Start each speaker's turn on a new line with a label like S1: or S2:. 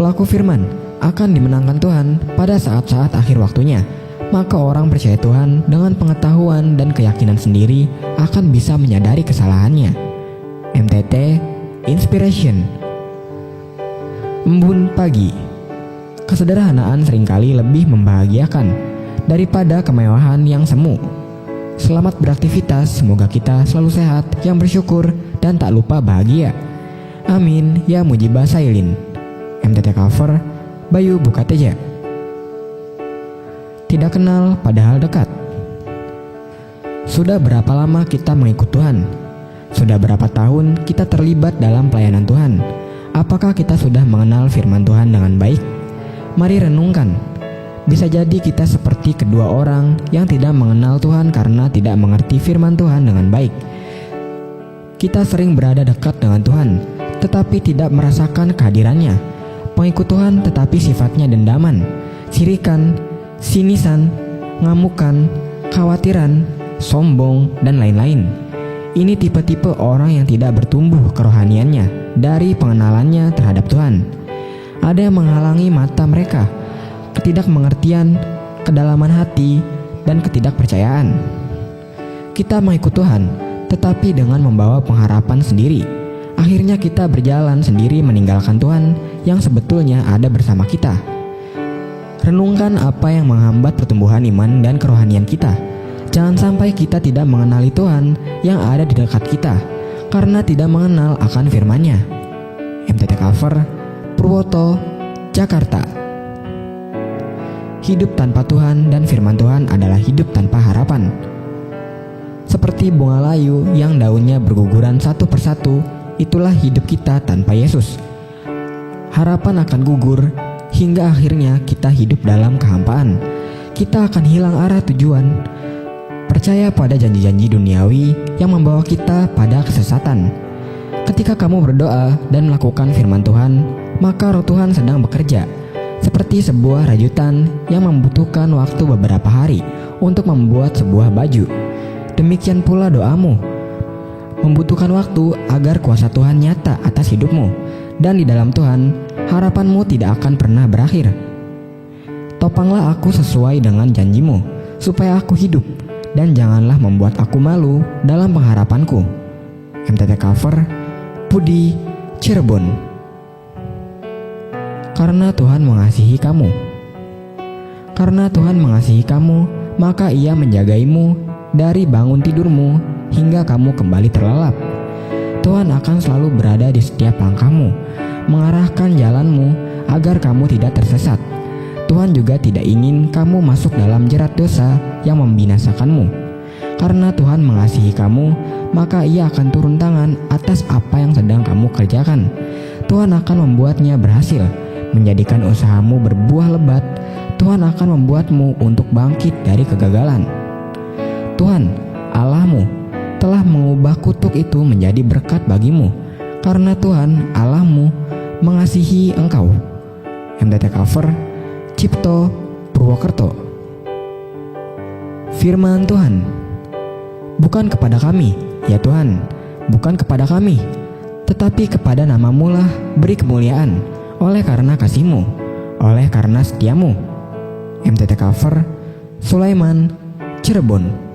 S1: Pelaku firman akan dimenangkan Tuhan pada saat-saat akhir waktunya. Maka orang percaya Tuhan dengan pengetahuan dan keyakinan sendiri akan bisa menyadari kesalahannya. MTT Inspiration. Embun pagi. Kesederhanaan seringkali lebih membahagiakan daripada kemewahan yang semu. Selamat beraktivitas, semoga kita selalu sehat, yang bersyukur, dan tak lupa bahagia. Amin, ya Mujibah Sailin. MTT Cover, Bayu Bukateja. Tidak kenal padahal dekat. Sudah berapa lama kita mengikut Tuhan? Sudah berapa tahun kita terlibat dalam pelayanan Tuhan? Apakah kita sudah mengenal firman Tuhan dengan baik? Mari renungkan. Bisa jadi kita seperti kedua orang yang tidak mengenal Tuhan karena tidak mengerti firman Tuhan dengan baik. Kita sering berada dekat dengan Tuhan, tetapi tidak merasakan kehadirannya. Pengikut Tuhan tetapi sifatnya dendaman, sirikan, sinisan, ngamukan, khawatiran, sombong, dan lain-lain. Ini tipe-tipe orang yang tidak bertumbuh kerohaniannya dari pengenalannya terhadap Tuhan. Ada yang menghalangi mata mereka, ketidakmengertian, kedalaman hati, dan ketidakpercayaan. Kita mengikut Tuhan, tetapi dengan membawa pengharapan sendiri. Akhirnya kita berjalan sendiri meninggalkan Tuhan yang sebetulnya ada bersama kita. Renungkan apa yang menghambat pertumbuhan iman dan kerohanian kita. Jangan sampai kita tidak mengenali Tuhan yang ada di dekat kita karena tidak mengenal akan firman-Nya. MTT Cover, Purwoto, Jakarta. Hidup tanpa Tuhan dan firman Tuhan adalah hidup tanpa harapan. Seperti bunga layu yang daunnya berguguran satu persatu, itulah hidup kita tanpa Yesus. Harapan akan gugur hingga akhirnya kita hidup dalam kehampaan. Kita akan hilang arah tujuan. Percaya pada janji-janji duniawi yang membawa kita pada kesesatan. Ketika kamu berdoa dan melakukan firman Tuhan, maka Roh Tuhan sedang bekerja. Seperti sebuah rajutan yang membutuhkan waktu beberapa hari untuk membuat sebuah baju. Demikian pula doamu membutuhkan waktu agar kuasa Tuhan nyata atas hidupmu. Dan di dalam Tuhan, harapanmu tidak akan pernah berakhir. Topanglah aku sesuai dengan janjimu, supaya aku hidup, dan janganlah membuat aku malu dalam pengharapanku. MTT Cover, Pudi, Cirebon. Karena Tuhan mengasihi kamu. Karena Tuhan mengasihi kamu, maka Ia menjagaimu dari bangun tidurmu hingga kamu kembali terlelap. Tuhan akan selalu berada di setiap langkahmu, mengarahkan jalanmu agar kamu tidak tersesat. Tuhan juga tidak ingin kamu masuk dalam jerat dosa yang membinasakanmu. Karena Tuhan mengasihi kamu, maka Ia akan turun tangan atas apa yang sedang kamu kerjakan. Tuhan akan membuatnya berhasil, menjadikan usahamu berbuah lebat. Tuhan akan membuatmu untuk bangkit dari kegagalan. Tuhan, Allahmu, telah mengubah kutuk itu menjadi berkat bagimu, karena Tuhan Allahmu mengasihi engkau. MTT Cover, Cipto, Purwokerto. Firman Tuhan. Bukan kepada kami, ya Tuhan, bukan kepada kami, tetapi kepada nama-Mu lah beri kemuliaan, oleh karena kasih-Mu, oleh karena setiamu. MTT Cover, Sulaiman, Cirebon.